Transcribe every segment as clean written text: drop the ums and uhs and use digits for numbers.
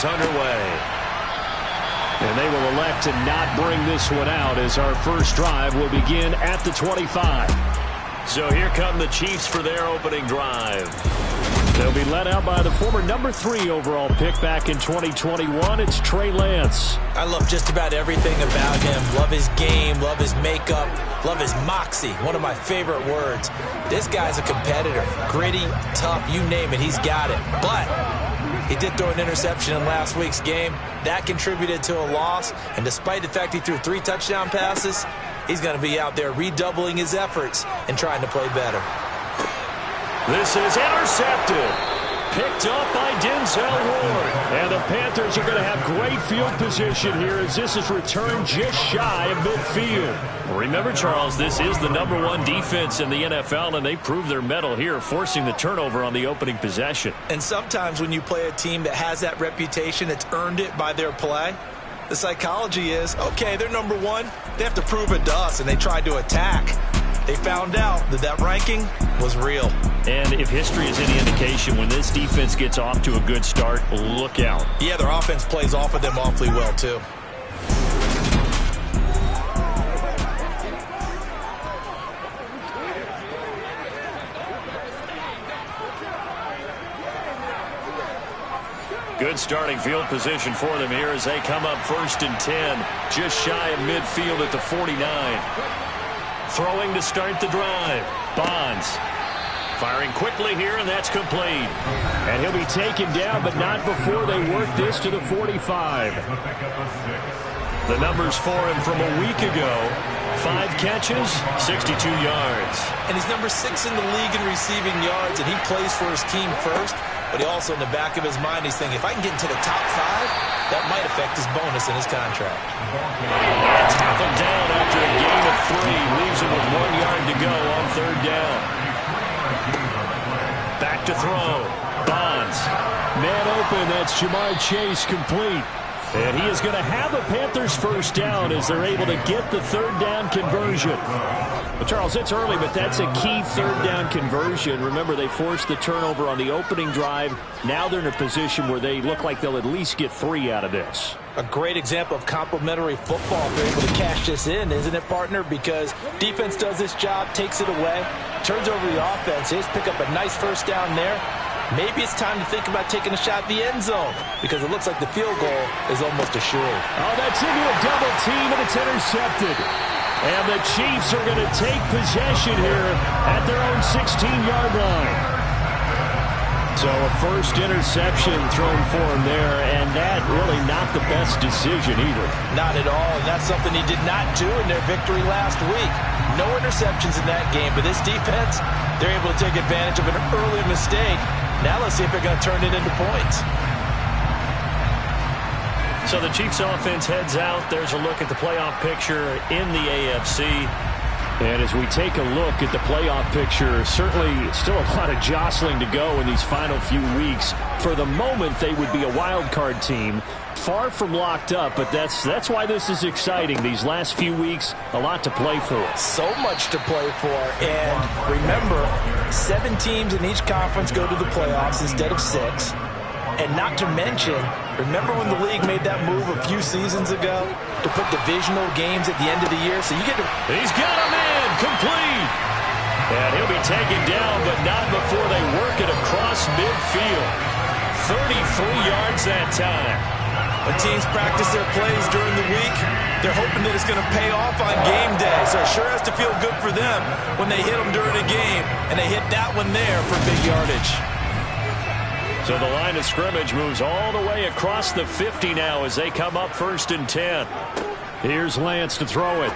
is underway. And they will elect to not bring this one out as our first drive will begin at the 25. So here come the Chiefs for their opening drive. They'll be led out by the former number 3 overall pick back in 2021. It's Trey Lance. I love just about everything about him. Love his game, love his makeup, love his moxie. One of my favorite words. This guy's a competitor. Gritty, tough, you name it, he's got it. But he did throw an interception in last week's game. That contributed to a loss. And despite the fact he threw 3 touchdown passes, he's going to be out there redoubling his efforts and trying to play better. This is intercepted. Picked up by Denzel Ward. And the Panthers are going to have great field position here as this is returned just shy of midfield. Remember, Charles, this is the #1 defense in the NFL, and they proved their mettle here, forcing the turnover on the opening possession. And sometimes when you play a team that has that reputation, it's earned it by their play. The psychology is, okay, they're #1. They have to prove it to us, and they tried to attack. They found out that that ranking was real. And if history is any indication, when this defense gets off to a good start, look out. Yeah, their offense plays off of them awfully well, too. Good starting field position for them here as they come up 1st and 10, just shy of midfield at the 49. Throwing to start the drive. Bonds firing quickly here, and that's complete. And he'll be taken down, but not before they work this to the 45. The numbers for him from a week ago: 5 catches, 62 yards. And he's number 6 in the league in receiving yards, and he plays for his team first. But he also, in the back of his mind, he's thinking, if I can get into the top 5, that might affect his bonus in his contract. Tackled down after a gain of 3. Leaves him with 1 yard to go on 3rd down. Back to throw. Bonds. Man open. That's Jamar Chase complete. And he is going to have a Panthers first down as they're able to get the 3rd down conversion. Well, Charles, it's early, but that's a key 3rd down conversion. Remember, they forced the turnover on the opening drive. Now they're in a position where they look like they'll at least get 3 out of this. A great example of complementary football if they're able to cash this in, isn't it, partner? Because defense does this job, takes it away, turns over the offense. They just pick up a nice first down there. Maybe it's time to think about taking a shot at the end zone because it looks like the field goal is almost assured. Oh, that's into a double team, and it's intercepted. And the Chiefs are going to take possession here at their own 16-yard line. So a first interception thrown for him there, and that really not the best decision either. Not at all, and that's something he did not do in their victory last week. No interceptions in that game, but this defense, they're able to take advantage of an early mistake. Now let's see if they're going to turn it into points. So the Chiefs offense heads out. There's a look at the playoff picture in the AFC. And as we take a look at the playoff picture, certainly still a lot of jostling to go in these final few weeks. For the moment, they would be a wild card team. Far from locked up, but that's why this is exciting. These last few weeks, a lot to play for. So much to play for. And remember, 7 teams in each conference go to the playoffs instead of 6. And not to mention, remember when the league made that move a few seasons ago to put divisional games at the end of the year? So you get to... He's got him in, complete. And he'll be taken down, but not before they work it across midfield. 33 yards that time. When teams practice their plays during the week, they're hoping that it's going to pay off on game day. So it sure has to feel good for them when they hit them during a game, and they hit that one there for big yardage. So the line of scrimmage moves all the way across the 50 now as they come up 1st and 10. Here's Lance to throw it.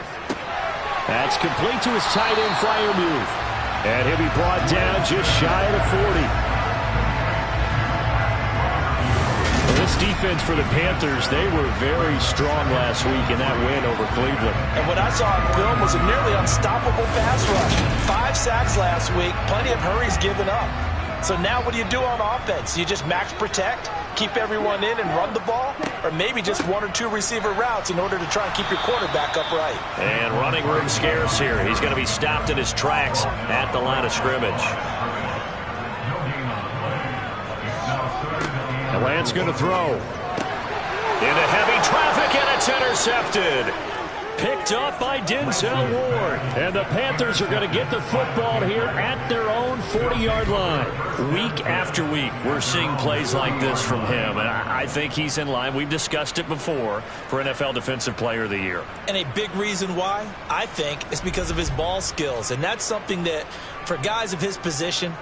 That's complete to his tight end, Freiermuth. And he'll be brought down just shy of the 40. This defense for the Panthers, they were very strong last week in that win over Cleveland. And what I saw on film was a nearly unstoppable pass rush. 5 sacks last week, plenty of hurries given up. So now what do you do on offense? You just max protect, keep everyone in and run the ball, or maybe just 1 or 2 receiver routes in order to try and keep your quarterback upright. And running room scarce here. He's going to be stopped in his tracks at the line of scrimmage. And Lance going to throw. Into heavy traffic, and it's intercepted. Picked up by Denzel Ward. And the Panthers are going to get the football here at their own 40-yard line. Week after week, we're seeing plays like this from him. And I think he's in line. We've discussed it before for NFL Defensive Player of the Year. And a big reason why, I think, is because of his ball skills. And that's something that, for guys of his position,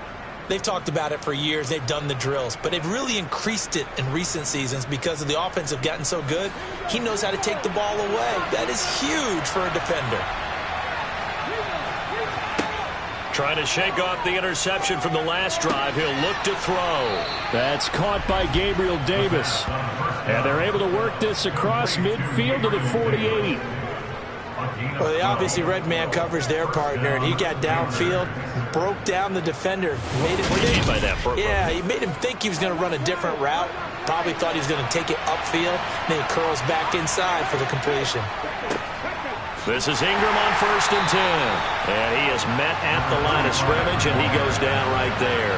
they've talked about it for years. They've done the drills. But they've really increased it in recent seasons because of the offense have gotten so good. He knows how to take the ball away. That is huge for a defender. Trying to shake off the interception from the last drive. He'll look to throw. That's caught by Gabriel Davis. And they're able to work this across midfield to the 48. Well, they obviously red man covers their partner, and he got downfield, broke down the defender. Made him what do you mean by that? Yeah, he made him think he was going to run a different route. Probably thought he was going to take it upfield. Then he curls back inside for the completion. This is Ingram on 1st and 10. And he is met at the line of scrimmage, and he goes down right there.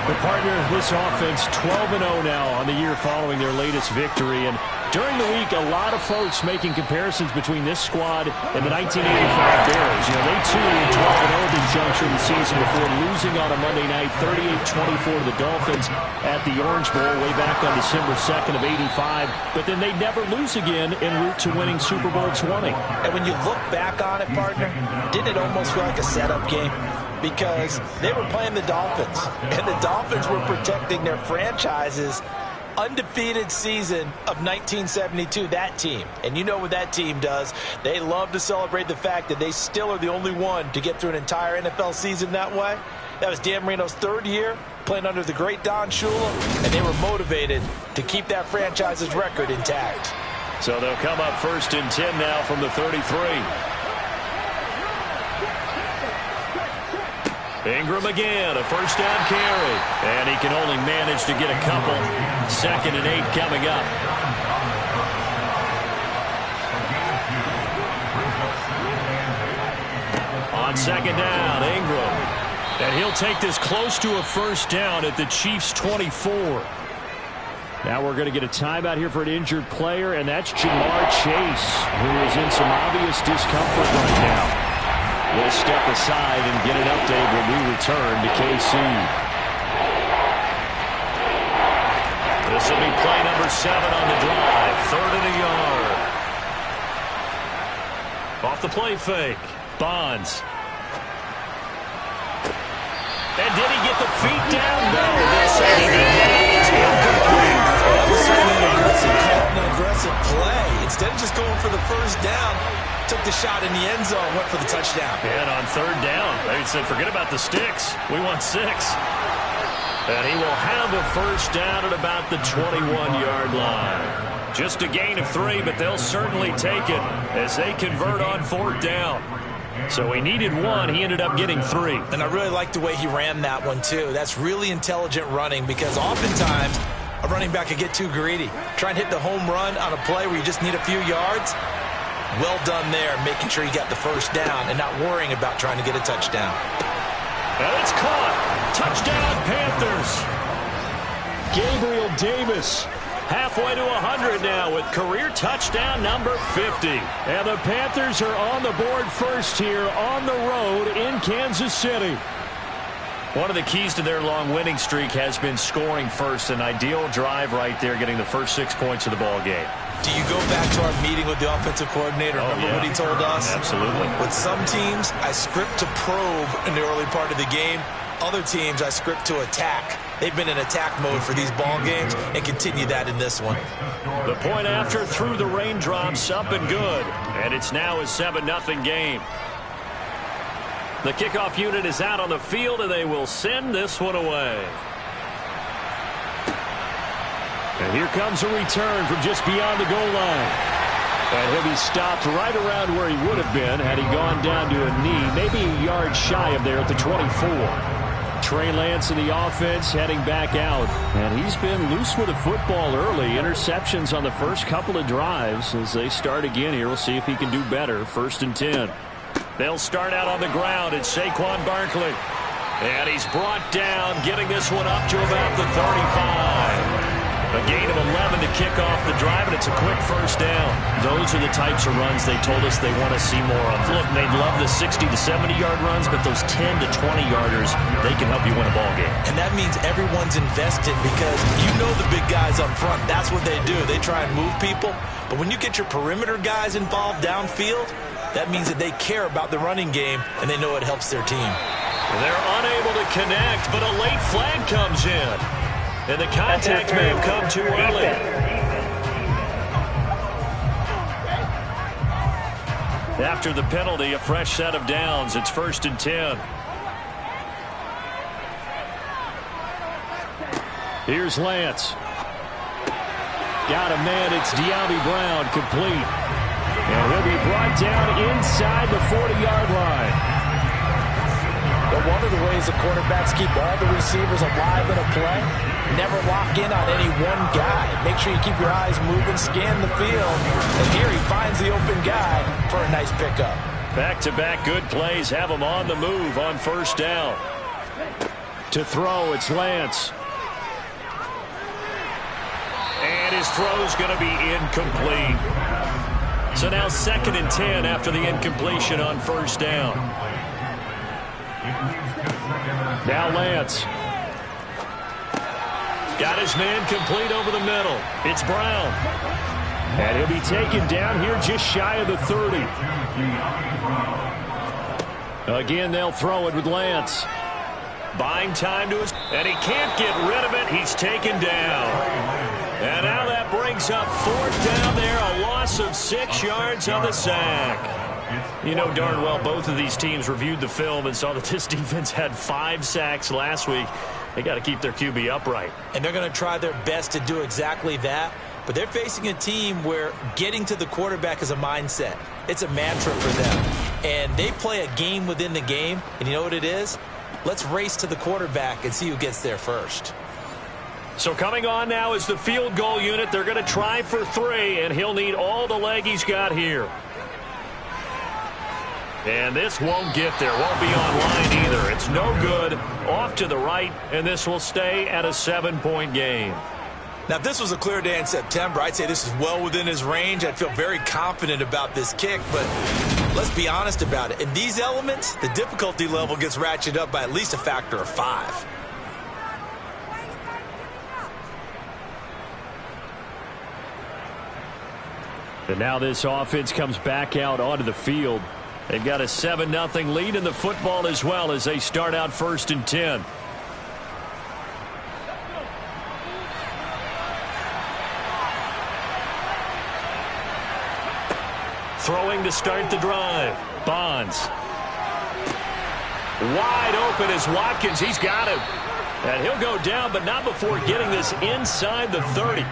The partner of this offense, 12-0 now on the year following their latest victory. And during the week, a lot of folks making comparisons between this squad and the 1985 Bears. You know, they too were 12-0 at this juncture of the season before losing on a Monday night, 38-24 to the Dolphins at the Orange Bowl way back on December 2nd of '85. But then they never lose again en route to winning Super Bowl 20. And when you look back on it, partner, didn't it almost feel like a setup game? Because they were playing the Dolphins, and the Dolphins were protecting their franchise's undefeated season of 1972, that team. And you know what that team does. They love to celebrate the fact that they still are the only one to get through an entire NFL season that way. That was Dan Marino's 3rd year playing under the great Don Shula, and they were motivated to keep that franchise's record intact. So they'll come up 1st and 10 now from the 33. Ingram again, a 1st down carry. And he can only manage to get a couple. 2nd and 8 coming up. On 2nd down, Ingram. And he'll take this close to a 1st down at the Chiefs' 24. Now we're going to get a timeout here for an injured player, and that's Jamar Chase, who is in some obvious discomfort right now. We'll step aside and get an update when we return to KC. This will be play number 7 on the drive. 3rd and a yard. Off the play fake. Bonds. And did he get the feet down? No. They'll say he did. Incomplete. That was certainly an aggressive play. Instead of just going for the 1st down, took the shot in the end zone, went for the touchdown. And on 3rd down, they said, forget about the sticks. We want 6. And he will have a 1st down at about the 21-yard line. Just a gain of 3, but they'll certainly take it as they convert on 4th down. So he needed 1. He ended up getting 3. And I really like the way he ran that one, too. That's really intelligent running because oftentimes a running back could get too greedy. Try and hit the home run on a play where you just need a few yards. Well done there, making sure you got the 1st down and not worrying about trying to get a touchdown. And it's caught. Touchdown, Panthers. Gabriel Davis. Halfway to 100 now with career touchdown number 50. And the Panthers are on the board first here on the road in Kansas City. One of the keys to their long winning streak has been scoring first. An ideal drive right there, getting the first 6 points of the ball game. Do you go back to our meeting with the offensive coordinator? Remember what he told us? Absolutely. With some teams, I script to probe in the early part of the game. Other teams, I script to attack. They've been in attack mode for these ball games and continue that in this one. The point after through the raindrops, up and good. And it's now a 7-0 game. The kickoff unit is out on the field, and they will send this one away. And here comes a return from just beyond the goal line. And he'll be stopped right around where he would have been had he gone down to a knee, maybe a yard shy of there at the 24. Trey Lance in the offense heading back out. And he's been loose with the football early. Interceptions on the first couple of drives. As they start again here, we'll see if he can do better. 1st and 10. They'll start out on the ground. It's Saquon Barkley. And he's brought down, getting this one up to about the 35. A gain of 11 to kick off the drive, and it's a quick first down. Those are the types of runs they told us they want to see more of. Look, they love the 60 to 70-yard runs, but those 10 to 20-yarders, they can help you win a ball game. And that means everyone's invested because you know the big guys up front. That's what they do. They try and move people. But when you get your perimeter guys involved downfield, that means that they care about the running game, and they know it helps their team. They're unable to connect, but a late flag comes in. And the contact may have come too early. After the penalty, a fresh set of downs. It's 1st and 10. Here's Lance. Got a man. It's De'Ami Brown, complete. And he'll be brought down inside the 40-yard line. But one of the ways the quarterbacks keep all the receivers alive in a play, never lock in on any one guy. Make sure you keep your eyes moving, scan the field. And here he finds the open guy for a nice pickup. Back-to-back good plays have him on the move on 1st down. To throw, it's Lance. And his throw's going to be incomplete. So now 2nd and 10 after the incompletion on 1st down. Now Lance. Got his man complete over the middle. It's Brown. And he'll be taken down here just shy of the 30. Again, they'll throw it with Lance. Buying time to his... And he can't get rid of it. He's taken down. And now that brings up 4th down there. A loss of 6 yards on the sack. You know darn well both of these teams reviewed the film and saw that this defense had 5 sacks last week. They got to keep their QB upright. And they're going to try their best to do exactly that. But they're facing a team where getting to the quarterback is a mindset. It's a mantra for them. And they play a game within the game. And you know what it is? Let's race to the quarterback and see who gets there first. So coming on now is the field goal unit. They're going to try for 3, and he'll need all the leg he's got here. And this won't get there. Won't be online either. It's no good. Off to the right, and this will stay at a 7-point game. Now, if this was a clear day in September, I'd say this is well within his range. I'd feel very confident about this kick, but let's be honest about it. In these elements, the difficulty level gets ratcheted up by at least a factor of 5. And now this offense comes back out onto the field. They've got a 7-0 lead in the football as well as they start out 1st and 10. Throwing to start the drive. Bonds. Wide open is Watkins. He's got him. And he'll go down, but not before getting this inside the 30.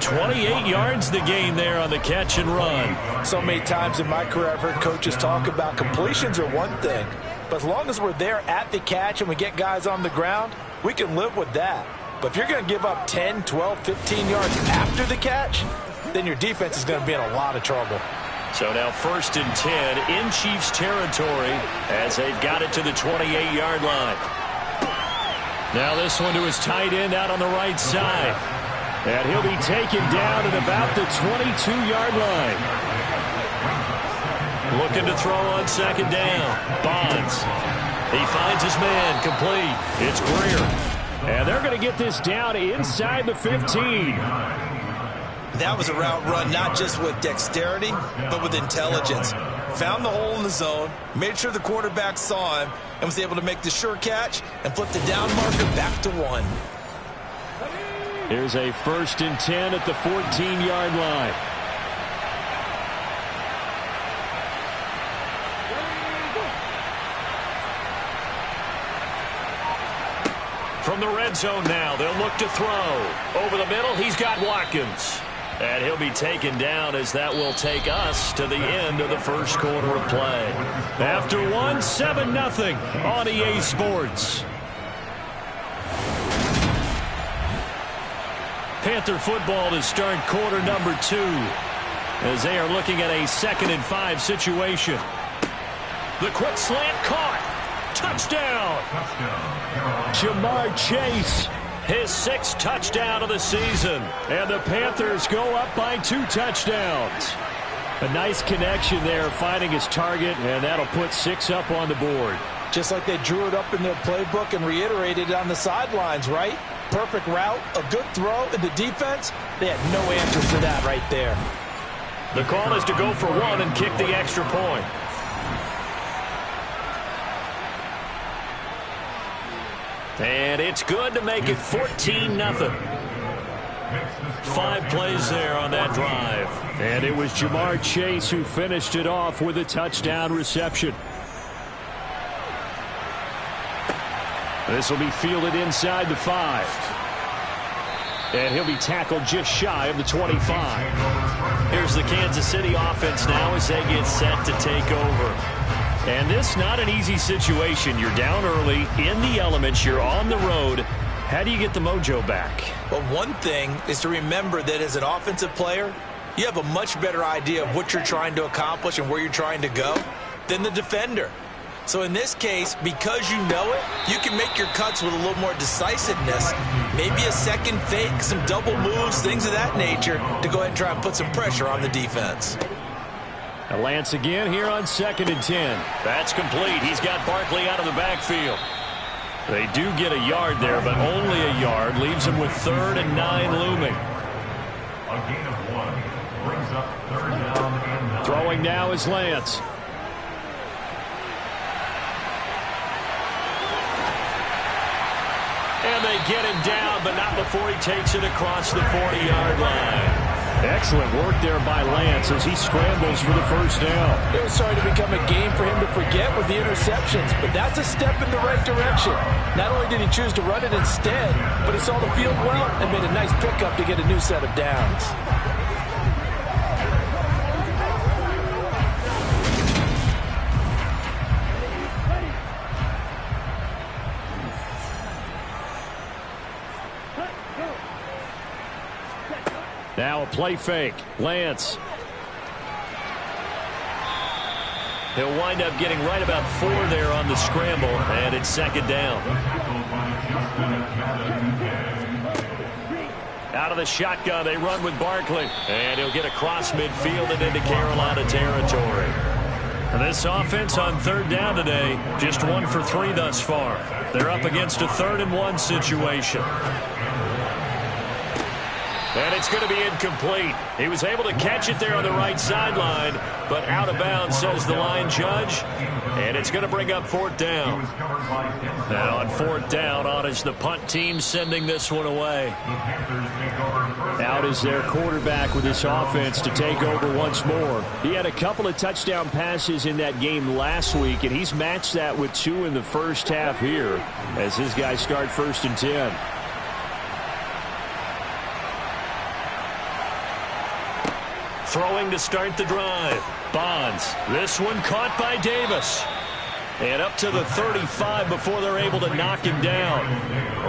28 yards the gain there on the catch and run. So many times in my career I've heard coaches talk about completions are one thing. But as long as we're there at the catch and we get guys on the ground, we can live with that. But if you're going to give up 10, 12, 15 yards after the catch, then your defense is going to be in a lot of trouble. So now 1st and 10 in Chiefs territory as they've got it to the 28-yard line. Now this one to his tight end out on the right side. And he'll be taken down at about the 22-yard line. Looking to throw on 2nd down. Bonds. He finds his man complete. It's Greer. And they're going to get this down inside the 15. That was a route run not just with dexterity, but with intelligence. Found the hole in the zone, made sure the quarterback saw him, and was able to make the sure catch and flip the down marker back to 1. Here's a 1st and 10 at the 14-yard line. From the red zone now, they'll look to throw. Over the middle, he's got Watkins. And he'll be taken down as that will take us to the end of the first quarter of play. After 7-0 on EA Sports. Panther football to start quarter number 2 as they are looking at a 2nd and 5 situation. The quick slant caught. Touchdown. Jamar Chase His 6th touchdown of the season. And the Panthers go up by 2 touchdowns. A nice connection there, finding his target, and that'll put 6 up on the board. Just like they drew it up in their playbook and reiterated it on the sidelines, right? Perfect route, a good throw, and the defense, they had no answer for that right there. The call is to go for 1 and kick the extra point. And it's good to make it 14-0. 5 plays there on that drive. And it was Jamar Chase who finished it off with a touchdown reception. This will be fielded inside the 5. And he'll be tackled just shy of the 25. Here's the Kansas City offense now as they get set to take over. And this not an easy situation. You're down early, in the elements, you're on the road. How do you get the mojo back? Well, one thing is to remember that as an offensive player, you have a much better idea of what you're trying to accomplish and where you're trying to go than the defender. So in this case, because you know it, you can make your cuts with a little more decisiveness, maybe a second fake, some double moves, things of that nature, to go ahead and try and put some pressure on the defense. Now Lance again here on 2nd and 10. That's complete. He's got Barkley out of the backfield. They do get a yard there, but only a yard. Leaves them with 3rd and 9 looming. A gain of 1 brings up 3rd down and 9. Throwing now is Lance. And they get him down, but not before he takes it across the 40-yard line. Excellent work there by Lance as he scrambles for the first down. It was starting to become a game for him to forget with the interceptions, but that's a step in the right direction. Not only did he choose to run it instead, but he saw the field well and made a nice pickup to get a new set of downs. Now a play fake. Lance. He'll wind up getting right about 4 there on the scramble, and it's 2nd down. Out of the shotgun, they run with Barkley. And he'll get across midfield and into Carolina territory. And this offense on 3rd down today, just 1 for 3 thus far. They're up against a 3rd and 1 situation. And it's going to be incomplete. He was able to catch it there on the right sideline, but out of bounds, says the line judge. And it's going to bring up 4th down. Now on 4th down, on is the punt team sending this one away. Out is their quarterback with this offense to take over once more. He had a couple of touchdown passes in that game last week, and he's matched that with 2 in the first half here as his guys start 1st and 10. Throwing to start the drive. Bonds. This one caught by Davis. And up to the 35 before they're able to knock him down.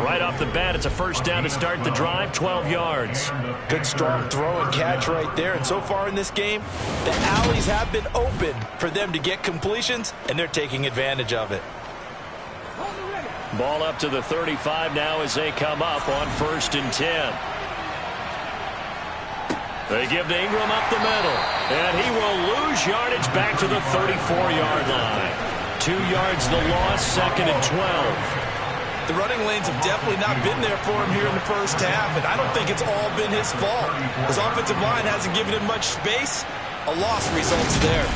Right off the bat, it's a 1st down to start the drive, 12 yards. Good strong throw and catch right there. And so far in this game, the alleys have been open for them to get completions, and they're taking advantage of it. Ball up to the 35 now as they come up on 1st and 10. They give to Ingram up the middle, and he will lose yardage back to the 34-yard line. 2 yards the loss, 2nd and 12. The running lanes have definitely not been there for him here in the first half, and I don't think it's all been his fault. His offensive line hasn't given him much space. A loss results there.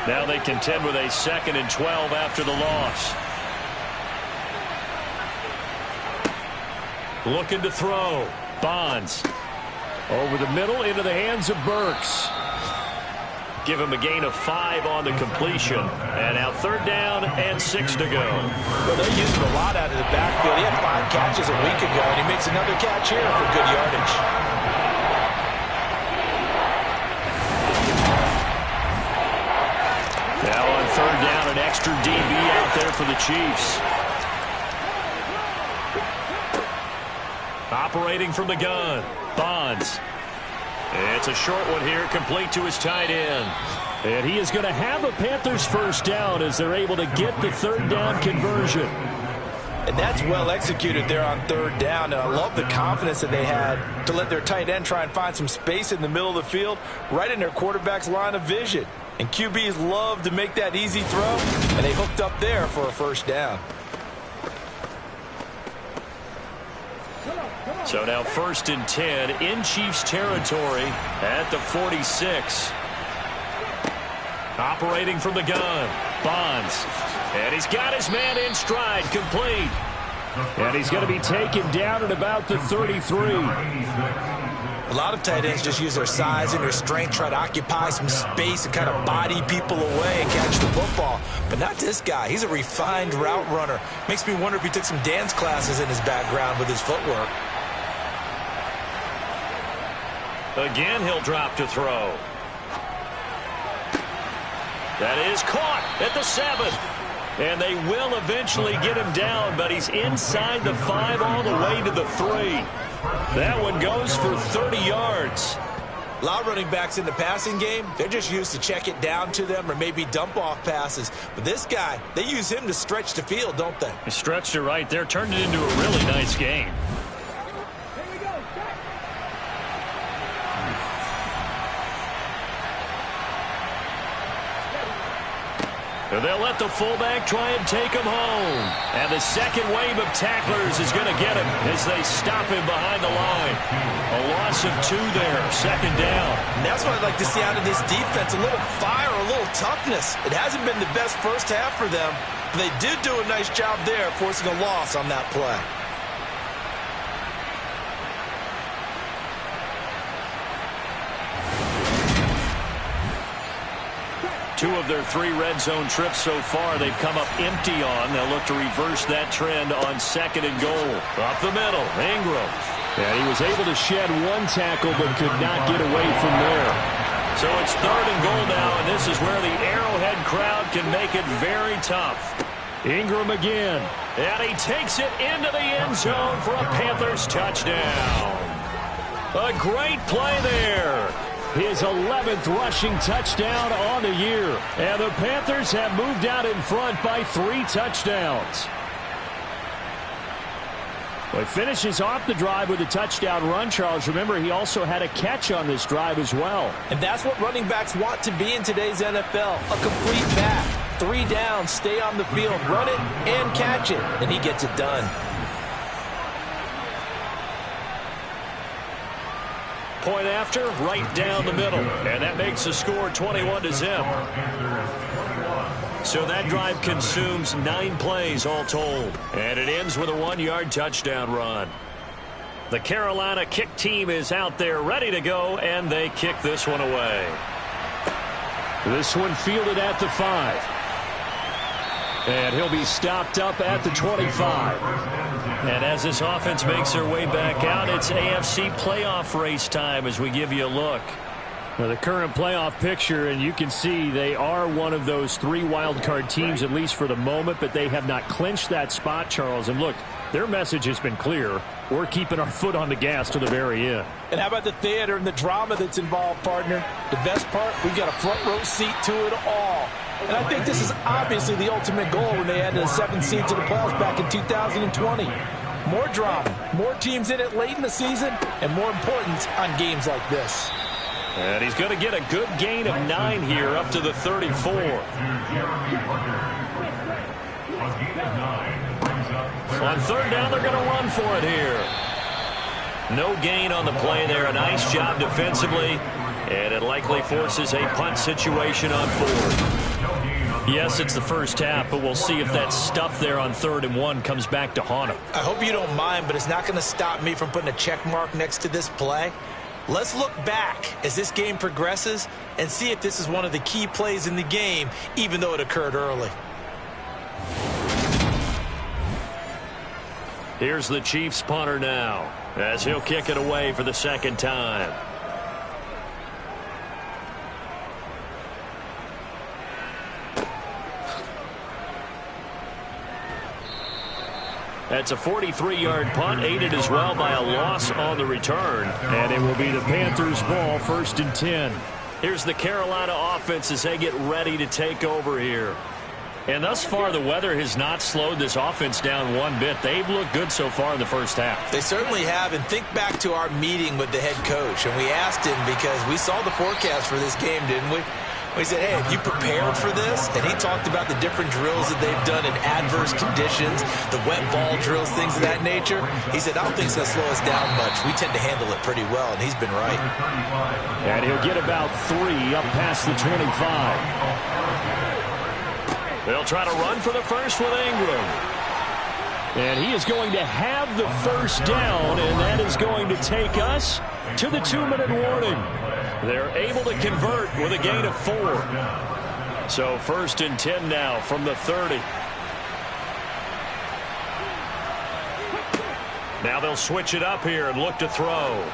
Now they contend with a 2nd and 12 after the loss. Looking to throw. Bonds. Over the middle into the hands of Burks. Give him a gain of 5 on the completion. And now 3rd down and 6 to go. Well, they're using a lot out of the backfield. He had 5 catches a week ago, and he makes another catch here for good yardage. Now on 3rd down, an extra DB out there for the Chiefs. Operating from the gun. Bonds. It's a short one here, complete to his tight end. And he is going to have a Panthers 1st down as they're able to get the 3rd down conversion. And that's well executed there on third down. And I love the confidence that they had to let their tight end try and find some space in the middle of the field, right in their quarterback's line of vision. And QBs love to make that easy throw, and they hooked up there for a first down. So now 1st and 10 in Chiefs territory at the 46. Operating from the gun, Bonds. And he's got his man in stride, complete. And he's going to be taken down at about the 33. A lot of tight ends just use their size and their strength, try to occupy some space and kind of body people away and catch the football. But not this guy. He's a refined route runner. Makes me wonder if he took some dance classes in his background with his footwork. Again, he'll drop to throw. That is caught at the 7. And they will eventually get him down, but he's inside the 5 all the way to the 3. That one goes for 30 yards. A lot of running backs in the passing game, they're just used to check it down to them or maybe dump off passes. But this guy, they use him to stretch the field, don't they? He stretched it right there, turned it into a really nice game. They'll let the fullback try and take him home. And the second wave of tacklers is going to get him as they stop him behind the line. A loss of 2 there, 2nd down. And that's what I'd like to see out of this defense, a little fire, a little toughness. It hasn't been the best first half for them, but they did do a nice job there forcing a loss on that play. Two of their 3 red zone trips so far they've come up empty on. They'll look to reverse that trend on 2nd and goal. Up the middle, Ingram. And he was able to shed 1 tackle but could not get away from there. So it's 3rd and goal now, and this is where the Arrowhead crowd can make it very tough. Ingram again. And he takes it into the end zone for a Panthers touchdown. A great play there. His 11th rushing touchdown on the year. And the Panthers have moved out in front by 3 touchdowns. Well, he finishes off the drive with a touchdown run, Charles. Remember, he also had a catch on this drive as well. And that's what running backs want to be in today's NFL. A complete back. 3 down, stay on the field, run it, and catch it. And he gets it done. Point after, right down the middle. And that makes the score 21-0. So that drive consumes 9 plays all told. And it ends with a 1-yard touchdown run. The Carolina kick team is out there ready to go, and they kick this one away. This one fielded at the 5. And he'll be stopped up at the 25. And as this offense makes their way back out, it's AFC playoff race time as we give you a look. Now, the current playoff picture, and you can see they are one of those 3 wildcard teams, at least for the moment, but they have not clinched that spot, Charles. And look, their message has been clear. We're keeping our foot on the gas to the very end. And how about the theater and the drama that's involved, partner? The best part, we've got a front row seat to it all. And I think this is obviously the ultimate goal when they added a 7th seed to the playoffs back in 2020. More drama, more teams in it late in the season, and more importance on games like this. And he's going to get a good gain of 9 here up to the 34. On 3rd down, they're going to run for it here. No gain on the play there. A nice job defensively. And it likely forces a punt situation on 4th. Yes, it's the first half, but we'll see if that stuff there on 3rd and 1 comes back to haunt him. I hope you don't mind, but it's not going to stop me from putting a check mark next to this play. Let's look back as this game progresses and see if this is one of the key plays in the game, even though it occurred early. Here's the Chiefs punter now as he'll kick it away for the 2nd time. That's a 43-yard punt, aided as well by a loss on the return. And it will be the Panthers' ball, 1st and 10. Here's the Carolina offense as they get ready to take over here. And thus far, the weather has not slowed this offense down one bit. They've looked good so far in the first half. They certainly have. And think back to our meeting with the head coach. And we asked him, because we saw the forecast for this game, didn't we? We said, hey, have you prepared for this? And he talked about the different drills that they've done in adverse conditions, the wet ball drills, things of that nature. He said, I don't think it's going to slow us down much. We tend to handle it pretty well, and he's been right. And he'll get about 3 up past the 25. They'll try to run for the first with Ingram. And he is going to have the first down, and that is going to take us to the 2-minute warning. They're able to convert with a gain of 4. So 1st and 10 now from the 30. Now they'll switch it up here and look to throw.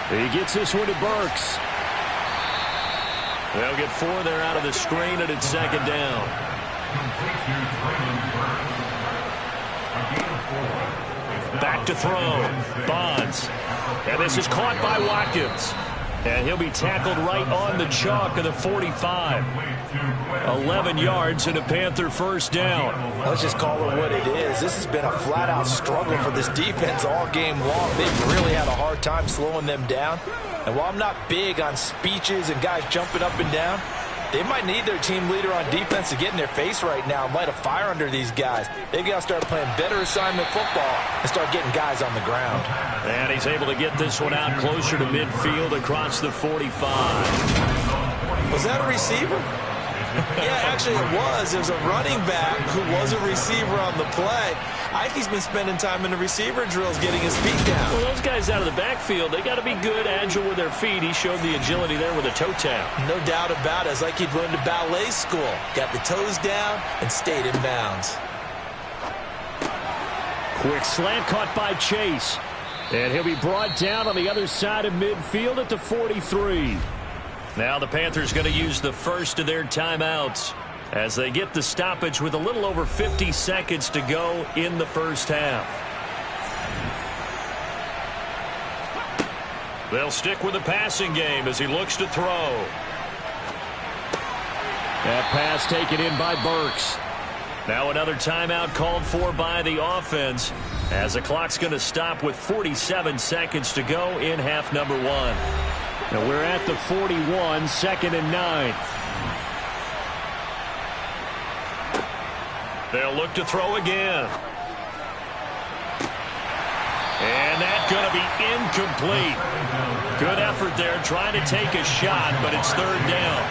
He gets this one to Burks. They'll get 4 there out of the screen, and it's 2nd down. Back to throw. Bonds. And this is caught by Watkins. And he'll be tackled right on the chalk of the 45. 11 yards and a Panther first down. Let's just call it what it is. This has been a flat-out struggle for this defense all game long. They've really had a hard time slowing them down. And while I'm not big on speeches and guys jumping up and down, they might need their team leader on defense to get in their face right now and light a fire under these guys. They've got to start playing better assignment football and start getting guys on the ground. And he's able to get this one out closer to midfield across the 45. Was that a receiver? Yeah, actually it was. It was a running back who was a receiver on the play. I think he's been spending time in the receiver drills getting his feet down. Well, those guys out of the backfield, they got to be good, agile with their feet. He showed the agility there with a toe tap. No doubt about it. It's like he'd run to ballet school. Got the toes down and stayed in bounds. Quick slant caught by Chase. And he'll be brought down on the other side of midfield at the 43. Now the Panthers going to use the first of their timeouts as they get the stoppage with a little over 50 seconds to go in the first half. They'll stick with the passing game as he looks to throw. That pass taken in by Burks. Now another timeout called for by the offense as the clock's going to stop with 47 seconds to go in half number 1. Now we're at the 41, 2nd and 9. They'll look to throw again. And that's going to be incomplete. Good effort there trying to take a shot, but it's 3rd down.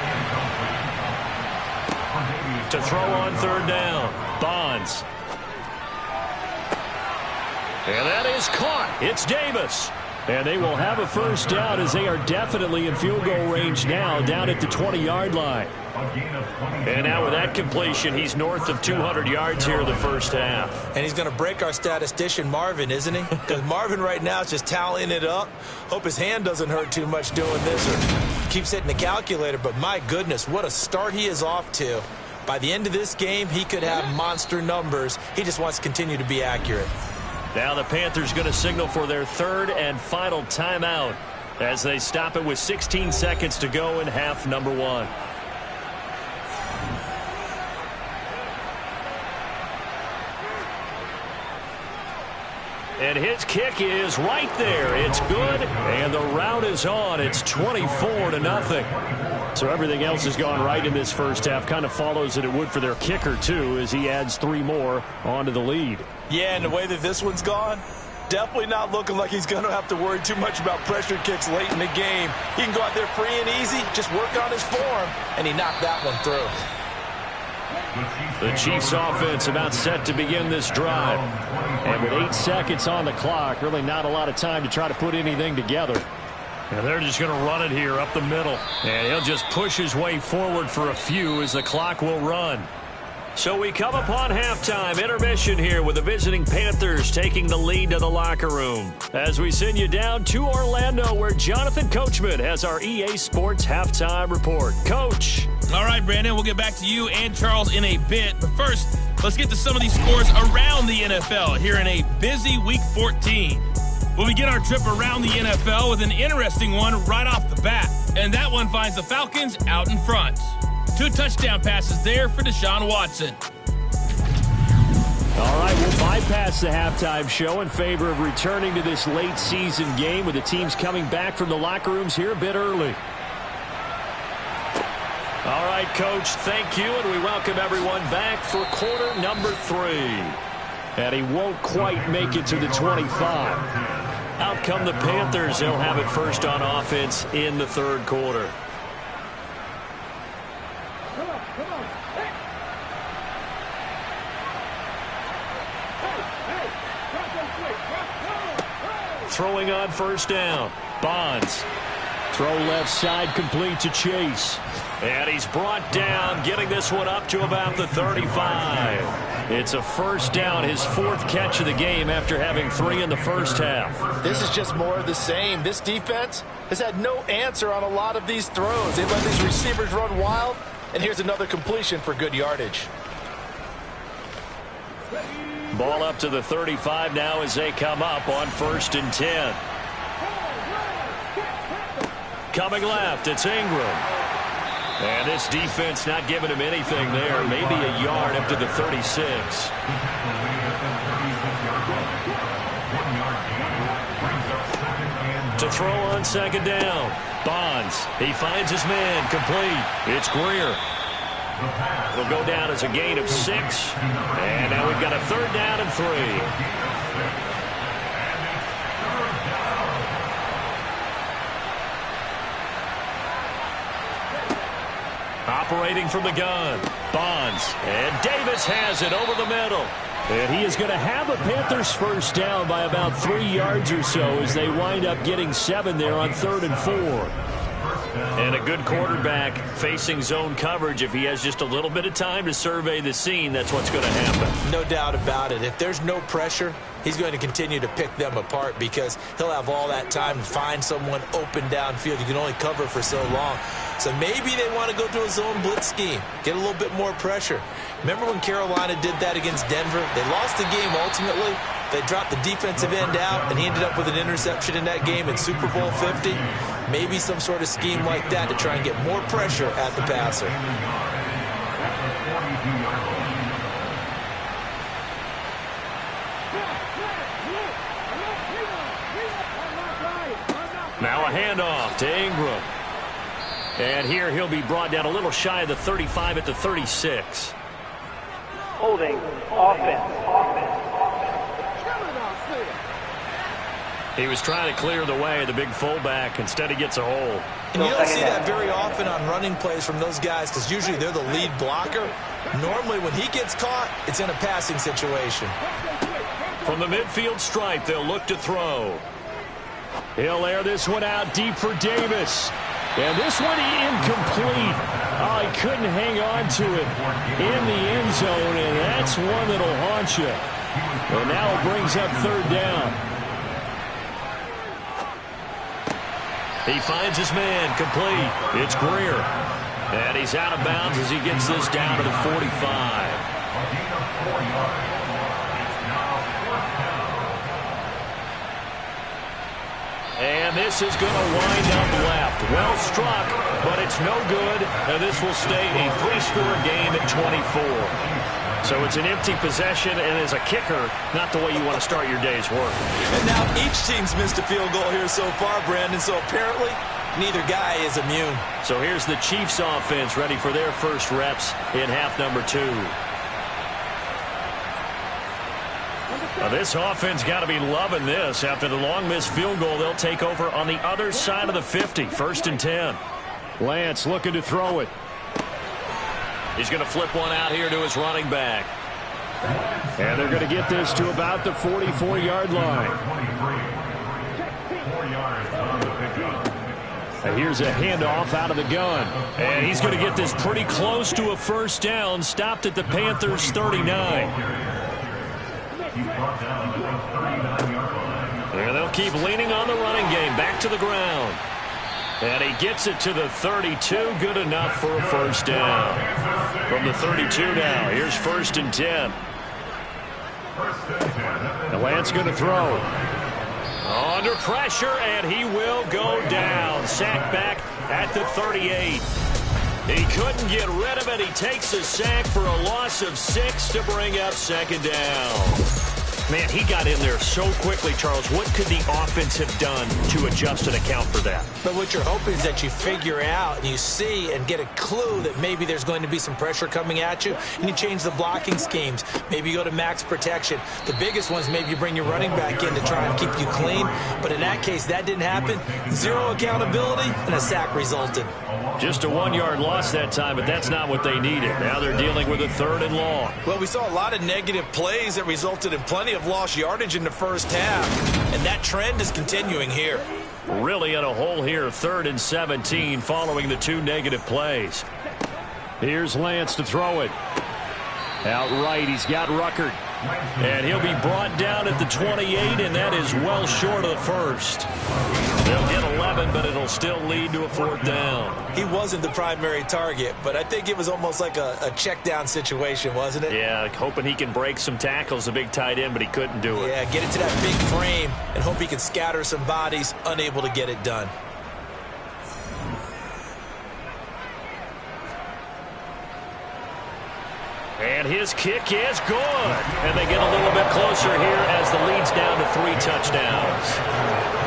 To throw on 3rd down, Bonds. And that is caught. It's Davis. And they will have a first down as they are definitely in field goal range now down at the 20-yard line. And now with that completion, he's north of 200 yards here in the first half. And he's going to break our statistician Marvin, isn't he? Because Marvin right now is just tallying it up. Hope his hand doesn't hurt too much doing this or keeps hitting the calculator. But my goodness, what a start he is off to. By the end of this game, he could have monster numbers. He just wants to continue to be accurate. Now the Panthers going to signal for their 3rd and final timeout as they stop it with 16 seconds to go in half number 1. And his kick is right there. It's good, and the route is on. It's 24-0. So everything else has gone right in this first half. Kind of follows that it would for their kicker, too, as he adds 3 more onto the lead. Yeah, and the way that this one's gone, definitely not looking like he's going to have to worry too much about pressure kicks late in the game. He can go out there free and easy, just work on his form, and he knocked that one through. The Chiefs offense about set to begin this drive. And with 8 seconds on the clock, really not a lot of time to try to put anything together. And they're just going to run it here up the middle. And he'll just push his way forward for a few as the clock will run. So we come upon halftime intermission here with the visiting Panthers taking the lead to the locker room. As we send you down to Orlando where Jonathan Coachman has our EA Sports halftime report. Coach. All right, Brandon, we'll get back to you and Charles in a bit. But first, let's get to some of these scores around the NFL here in a busy Week 14. We'll begin our trip around the NFL with an interesting one right off the bat. And that one finds the Falcons out in front. 2 touchdown passes there for Deshaun Watson. All right, we'll bypass the halftime show in favor of returning to this late season game with the teams coming back from the locker rooms here a bit early. All right, Coach, thank you, and we welcome everyone back for quarter number 3. And he won't quite make it to the 25. Out come the Panthers. They'll have it first on offense in the third quarter. Throwing on first down. Bonds. Throw left side complete to Chase. And he's brought down, getting this one up to about the 35. It's a first down, his 4th catch of the game after having 3 in the first half. This is just more of the same. This defense has had no answer on a lot of these throws. They let these receivers run wild, and here's another completion for good yardage. Ball up to the 35 now as they come up on 1st and 10. Coming left, it's Ingram. And this defense not giving him anything there. Maybe a yard up to the 36. To throw on 2nd down. Bonds. He finds his man. Complete. It's Greer. Will go down as a gain of 6. And now we've got a 3rd down and 3. Operating from the gun. Bonds. And Davis has it over the middle. And he is going to have a Panthers first down by about 3 yards or so as they wind up getting 7 there on 3rd and 4. And a good quarterback facing zone coverage. If he has just a little bit of time to survey the scene, that's what's going to happen. No doubt about it. If there's no pressure, he's going to continue to pick them apart because he'll have all that time to find someone open downfield. You can only cover for so long. So maybe they want to go to a zone blitz scheme, get a little bit more pressure. Remember when Carolina did that against Denver? They lost the game ultimately. They dropped the defensive end out, and he ended up with an interception in that game in Super Bowl 50. Maybe some sort of scheme like that to try and get more pressure at the passer. Now a handoff to Ingram. And here he'll be brought down a little shy of the 35 at the 36. Holding offense. He was trying to clear the way, the big fullback. Instead, he gets a hold. And you don't see that very often on running plays from those guys because usually they're the lead blocker. Normally, when he gets caught, it's in a passing situation. From the midfield stripe, they'll look to throw. He'll air this one out deep for Davis. And this one incomplete. Oh, he couldn't hang on to it in the end zone, and that's one that'll haunt you. And now it brings up 3rd down. He finds his man, complete. It's Greer. And he's out of bounds as he gets this down to the 45. And this is going to wind up left. Well struck, but it's no good. And this will stay a 3-score game at 24. So it's an empty possession, and as a kicker, not the way you want to start your day's work. And now each team's missed a field goal here so far, Brandon, so apparently neither guy is immune. So here's the Chiefs offense ready for their first reps in half number 2. Now this offense got to be loving this. After the long missed field goal, they'll take over on the other side of the 50, 1st and 10. Lance looking to throw it. He's going to flip one out here to his running back. And they're going to get this to about the 44-yard line. And here's a handoff out of the gun. And he's going to get this pretty close to a first down, stopped at the Panthers' 39. And they'll keep leaning on the running game, back to the ground. And he gets it to the 32, good enough for a first down. From the 32 now, here's 1st and 10. And Lance going to throw. Under pressure, and he will go down. Sacked back at the 38. He couldn't get rid of it. He takes a sack for a loss of 6 to bring up second down. Man, he got in there so quickly, Charles. What could the offense have done to adjust and account for that? But what you're hoping is that you figure out and you see and get a clue that maybe there's going to be some pressure coming at you, and you change the blocking schemes. Maybe you go to max protection. The biggest ones, maybe you bring your running back in to try and keep you clean. But in that case, that didn't happen. 0 accountability, and a sack resulted. Just a 1-yard loss that time, but that's not what they needed. Now they're dealing with a 3rd and long. Well, we saw a lot of negative plays that resulted in plenty of lost yardage in the first half, and that trend is continuing here. Really in a hole here, 3rd and 17 following the 2 negative plays. Here's Lance to throw it. Out right, he's got Ruckert. And he'll be brought down at the 28, and that is well short of the first. They'll get 11, but it'll still lead to a 4th down. He wasn't the primary target, but I think it was almost like a check down situation, wasn't it? Yeah, hoping he can break some tackles, a big tight end, but he couldn't do it. Yeah, get it to that big frame and hope he can scatter some bodies, unable to get it done. And his kick is good. And they get a little bit closer here as the lead's down to 3 touchdowns.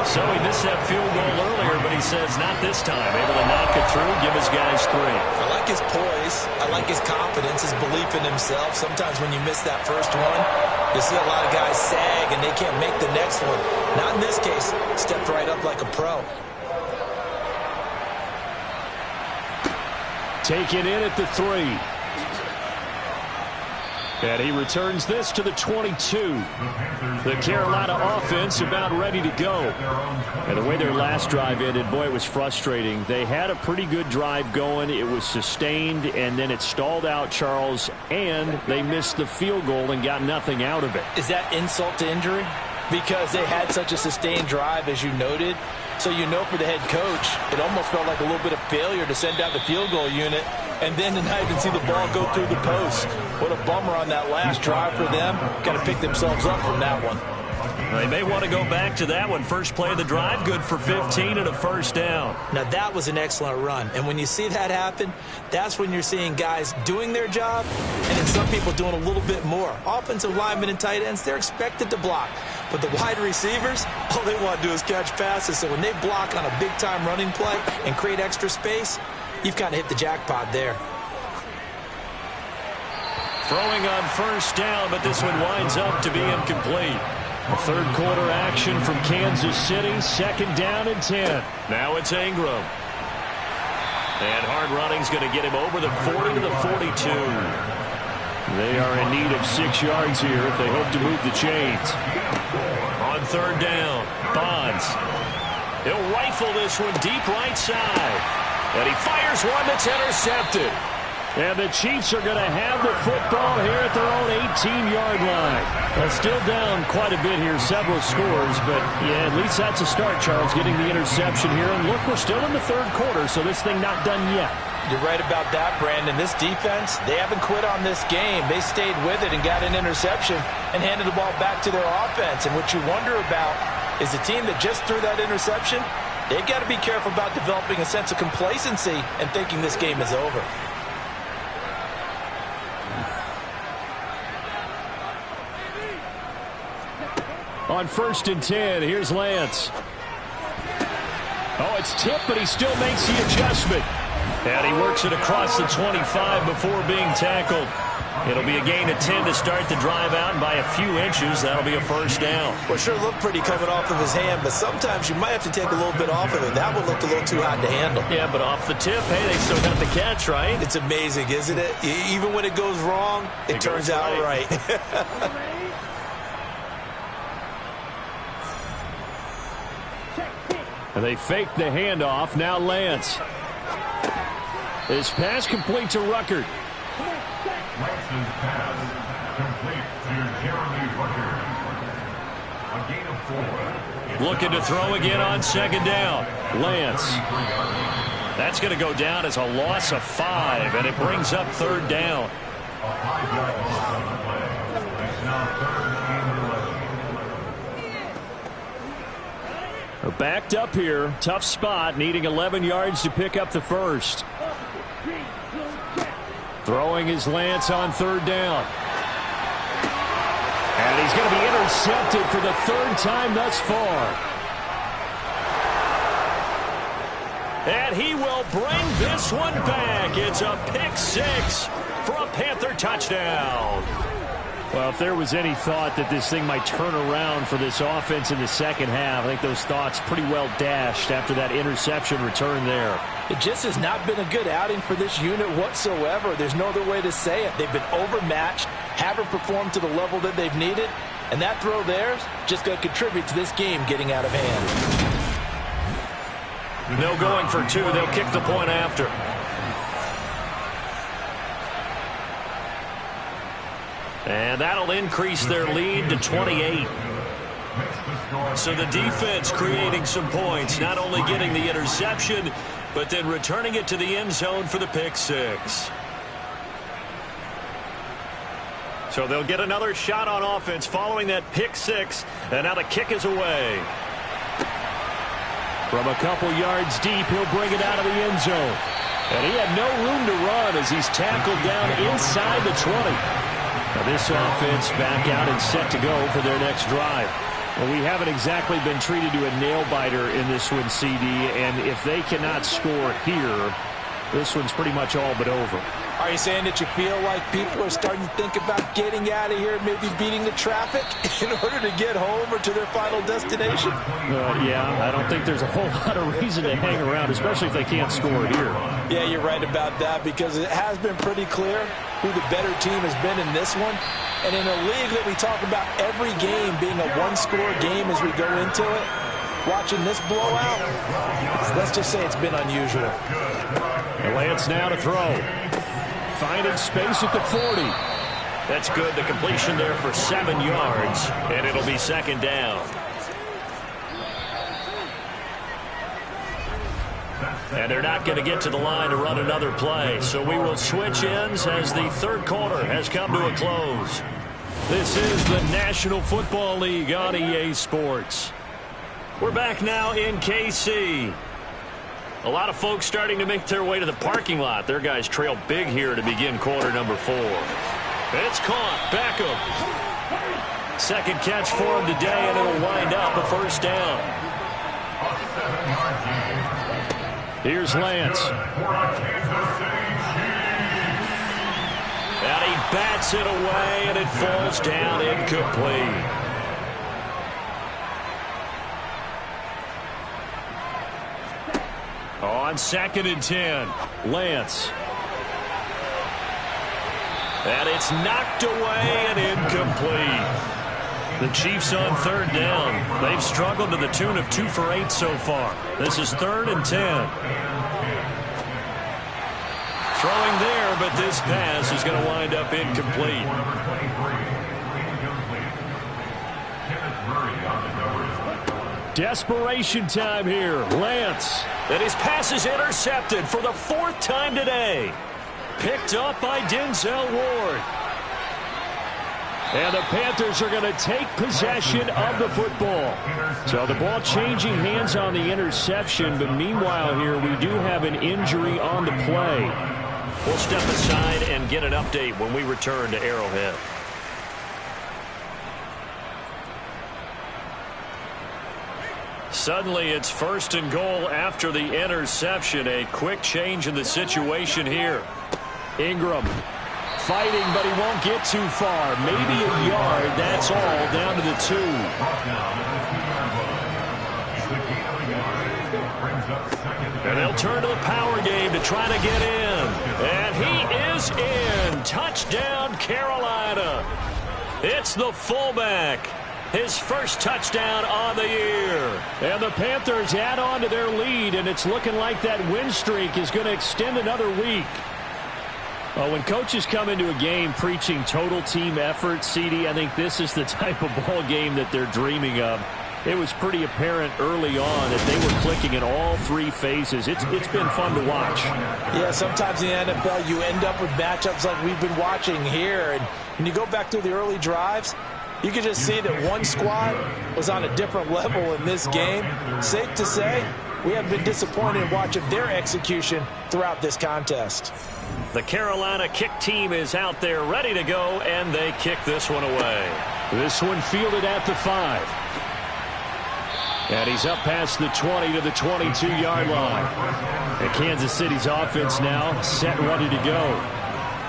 So he missed that field goal earlier, but he says not this time. Able to knock it through, give his guys 3. I like his poise. I like his confidence, his belief in himself. Sometimes when you miss that first one, you see a lot of guys sag and they can't make the next one. Not in this case. Stepped right up like a pro. Taken in at the 3. And he returns this to the 22. The Carolina offense about ready to go. And the way their last drive ended, boy, it was frustrating. They had a pretty good drive going. It was sustained, and then it stalled out, Charles, and they missed the field goal and got nothing out of it. Is that insult to injury? Because they had such a sustained drive, as you noted. So you know for the head coach, it almost felt like a little bit of failure to send out the field goal unit and then to not even see the ball go through the post. What a bummer on that last drive for them. Got to pick themselves up from that one. They may want to go back to that one. First play of the drive, good for 15 and a 1st down. Now, that was an excellent run. And when you see that happen, that's when you're seeing guys doing their job and then some people doing a little bit more. Offensive linemen and tight ends, they're expected to block. But the wide receivers, all they want to do is catch passes. So when they block on a big-time running play and create extra space, you've kind of hit the jackpot there. Throwing on 1st down, but this one winds up to be incomplete. A 3rd quarter action from Kansas City. 2nd down and 10. Now it's Ingram. And hard running's going to get him over the 40 to the 42. They are in need of 6 yards here if they hope to move the chains. On 3rd down, Bonds. He'll rifle this one deep right side. And he fires one that's intercepted. And the Chiefs are going to have the football here at their own 18-yard line. Well, still down quite a bit here, several scores, but yeah, at least that's a start, Charles, getting the interception here. And look, we're still in the 3rd quarter, so this thing not done yet. You're right about that, Brandon. This defense, they haven't quit on this game. They stayed with it and got an interception and handed the ball back to their offense. And what you wonder about is the team that just threw that interception, they've got to be careful about developing a sense of complacency and thinking this game is over. On 1st and 10, here's Lance. Oh, it's tipped, but he still makes the adjustment. And he works it across the 25 before being tackled. It'll be a gain of 10 to start the drive out, and by a few inches, that'll be a 1st down. Well, sure looked pretty coming off of his hand, but sometimes you might have to take a little bit off of it. That one looked a little too hot to handle. Yeah, but off the tip, hey, they still got the catch, right? It's amazing, isn't it? Even when it goes wrong, it turns out right. And they fake the handoff. Now Lance. His pass complete to Ruckert. Lance's pass complete to Jeremy Ruckert. A gain of 4. Looking to throw again on 2nd down. Lance. That's going to go down as a loss of 5, and it brings up 3rd down. A 5-yard loss on the play. It's now 3rd and 11. Backed up here. Tough spot. Needing 11 yards to pick up the 1st. Throwing his Lance on third down. And he's going to be intercepted for the third time thus far. And he will bring this one back. It's a pick six for a Panther touchdown. Well, if there was any thought that this thing might turn around for this offense in the second half, I think those thoughts pretty well dashed after that interception return there. It just has not been a good outing for this unit whatsoever. There's no other way to say it. They've been overmatched, haven't performed to the level that they've needed, and that throw there is just going to contribute to this game getting out of hand. No going for two. They'll kick the point after. And that'll increase their lead to 28. So the defense creating some points, not only getting the interception, but then returning it to the end zone for the pick six. So they'll get another shot on offense following that pick six, and now the kick is away. From a couple yards deep, he'll bring it out of the end zone. And he had no room to run as he's tackled down inside the 20. Now this offense back out and set to go for their next drive. Well, we haven't exactly been treated to a nail-biter in this one, CD, and if they cannot score here, this one's pretty much all but over. Are you saying that you feel like people are starting to think about getting out of here, maybe beating the traffic in order to get home or to their final destination? Yeah, I don't think there's a whole lot of reason to hang around, especially if they can't score here. Yeah, you're right about that, because it has been pretty clear who the better team has been in this one. And in a league that we talk about every game being a one-score game as we go into it, watching this blowout, let's just say it's been unusual. And Lance now to throw. Finding space at the 40. That's good. The completion there for 7 yards, and it'll be second down. And they're not going to get to the line to run another play, so we will switch ends as the third quarter has come to a close. This is the National Football League on EA Sports. We're back now in KC. A lot of folks starting to make their way to the parking lot. Their guys trail big here to begin quarter number 4. It's caught. Beckham. Second catch for him today, and it'll wind up a first down. Here's Lance. And he bats it away, and it falls down incomplete. On 2nd and 10, Lance. And it's knocked away and incomplete. The Chiefs on 3rd down. They've struggled to the tune of 2 for 8 so far. This is 3rd and 10. Throwing there, but this pass is going to wind up incomplete. Desperation time here. Lance. And his pass is intercepted for the 4th time today. Picked up by Denzel Ward. And the Panthers are going to take possession of the football. So the ball changing hands on the interception, but meanwhile here we do have an injury on the play. We'll step aside and get an update when we return to Arrowhead. Suddenly it's 1st and goal after the interception. A quick change in the situation here. Ingram fighting, but he won't get too far. Maybe a yard. That's all down to the 2. And they'll turn to the power game to try to get in. And he is in. Touchdown, Carolina. It's the fullback. His first touchdown on the year. And the Panthers add on to their lead, and it's looking like that win streak is going to extend another week. Well, when coaches come into a game preaching total team effort, CD, I think this is the type of ball game that they're dreaming of. It was pretty apparent early on that they were clicking in all 3 phases. It's been fun to watch. Yeah, sometimes in the NFL you end up with matchups like we've been watching here. And when you go back to the early drives, you can just see that one squad was on a different level in this game. Safe to say, we have been disappointed in watching their execution throughout this contest. The Carolina kick team is out there ready to go, and they kick this one away. This one fielded at the 5. And he's up past the 20 to the 22-yard line. And Kansas City's offense now set and ready to go.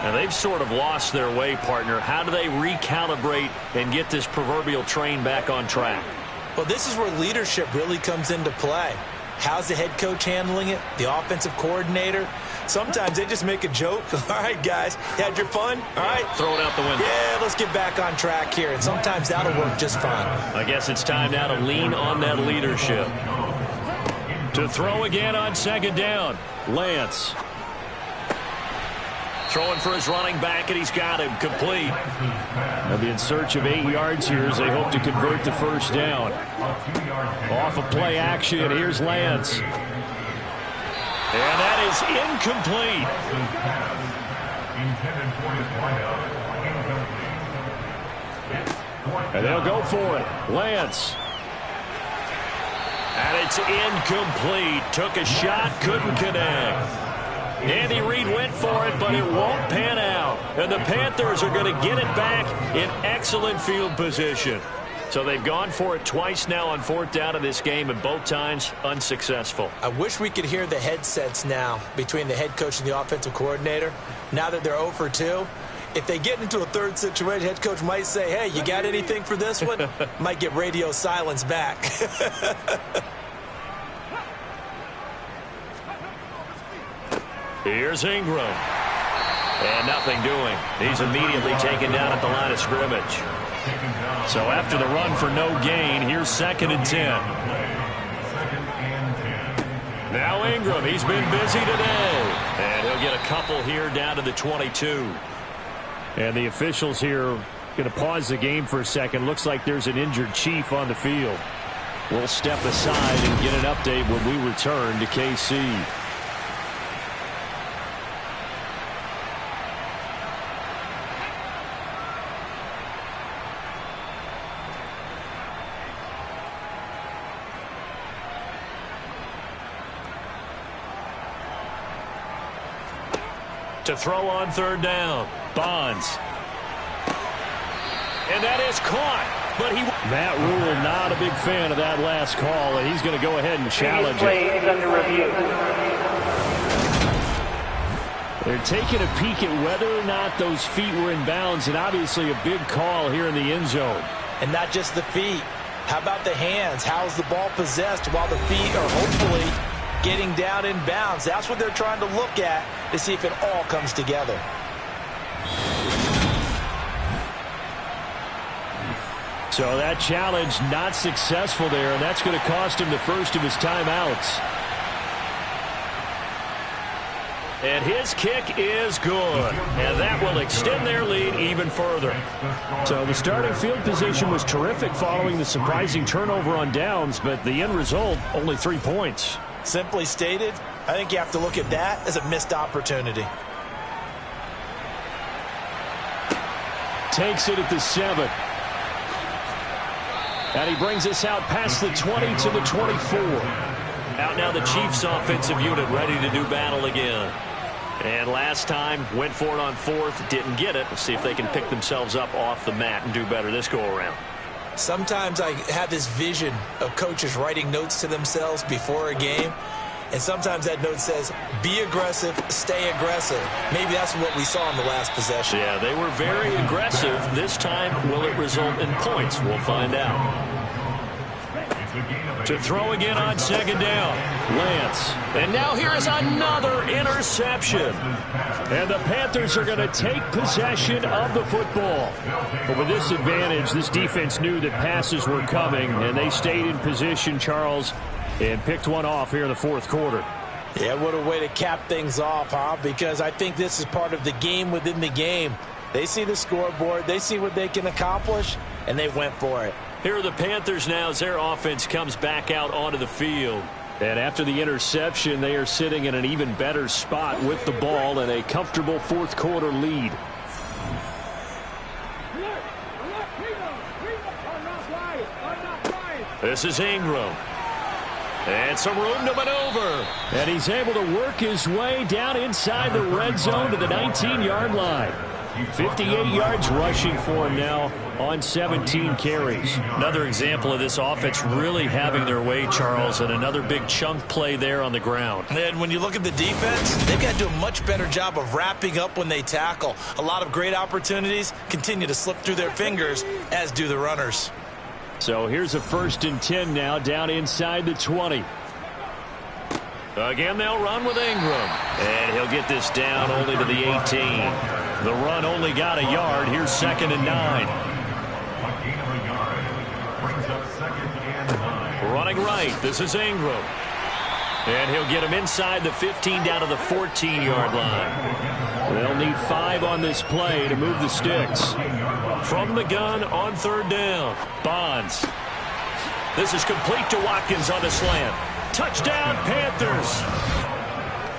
And they've sort of lost their way, partner. How do they recalibrate and get this proverbial train back on track? Well, this is where leadership really comes into play. How's the head coach handling it? The offensive coordinator? Sometimes they just make a joke. All right, guys, you had your fun? All right. Throw it out the window. Yeah, let's get back on track here. And sometimes that'll work just fine. I guess it's time now to lean on that leadership. To throw again on second down. Lance. Throwing for his running back, and he's got him complete. They'll be in search of 8 yards here as they hope to convert the first down. Off of play action, and here's Lance. And that is incomplete. And they'll go for it. Lance. And it's incomplete. Took a shot, couldn't connect. Andy Reid went for it, but it won't pan out. And the Panthers are going to get it back in excellent field position. So they've gone for it twice now on 4th down in this game, and both times unsuccessful. I wish we could hear the headsets now between the head coach and the offensive coordinator. Now that they're 0 for 2, if they get into a third situation, head coach might say, hey, you got anything for this one? Might get radio silence back. Here's Ingram. And nothing doing. He's immediately taken down at the line of scrimmage. So after the run for no gain, here's 2nd and 10. Now Ingram, he's been busy today. And he'll get a couple here down to the 22. And the officials here going to pause the game for a second. Looks like there's an injured Chief on the field. We'll step aside and get an update when we return to KC. To throw on 3rd down. Bonds. And that is caught. But Matt Rule not a big fan of that last call, and he's going to go ahead and challenge play it. is under review. They're taking a peek at whether or not those feet were in bounds, and obviously a big call here in the end zone. And not just the feet. How about the hands? How's the ball possessed while the feet are hopefully getting down in bounds? That's what they're trying to look at to see if it all comes together. So that challenge not successful there, and that's going to cost him the first of his timeouts. And his kick is good. And that will extend their lead even further. So the starting field position was terrific following the surprising turnover on downs, but the end result, only 3 points. Simply stated, I think you have to look at that as a missed opportunity. Takes it at the 7. And he brings us out past the 20 to the 24. Out now the Chiefs offensive unit ready to do battle again. And last time went for it on 4th, didn't get it. Let's see if they can pick themselves up off the mat and do better this go around. Sometimes I have this vision of coaches writing notes to themselves before a game. And sometimes that note says, be aggressive, stay aggressive. Maybe that's what we saw in the last possession. Yeah, they were very aggressive. This time, will it result in points? We'll find out. To throw again on 2nd down. Lance. And now here's another interception. And the Panthers are going to take possession of the football. But with this advantage, this defense knew that passes were coming, and they stayed in position, Charles, and picked one off here in the 4th quarter. Yeah, what a way to cap things off, huh? Because I think this is part of the game within the game. They see the scoreboard, they see what they can accomplish, and they went for it. Here are the Panthers now as their offense comes back out onto the field. And after the interception, they are sitting in an even better spot with the ball and a comfortable 4th quarter lead. This is Ingram. And some room to maneuver. And he's able to work his way down inside the red zone to the 19-yard line. 58 yards rushing for him now on 17 carries. Another example of this offense really having their way, Charles, and another big chunk play there on the ground. And when you look at the defense, they've got to do a much better job of wrapping up when they tackle. A lot of great opportunities continue to slip through their fingers, as do the runners. So here's a 1st and 10 now down inside the 20. Again, they'll run with Ingram. And he'll get this down only to the 18. The run only got a yard. Here's 2nd and 9. A gain of a yard brings up 2nd and 9. Running right. This is Ingram. And he'll get him inside the 15 down to the 14-yard line. They'll need 5 on this play to move the sticks. From the gun on 3rd down. Bonds. This is complete to Watkins on the slant. Touchdown, Panthers.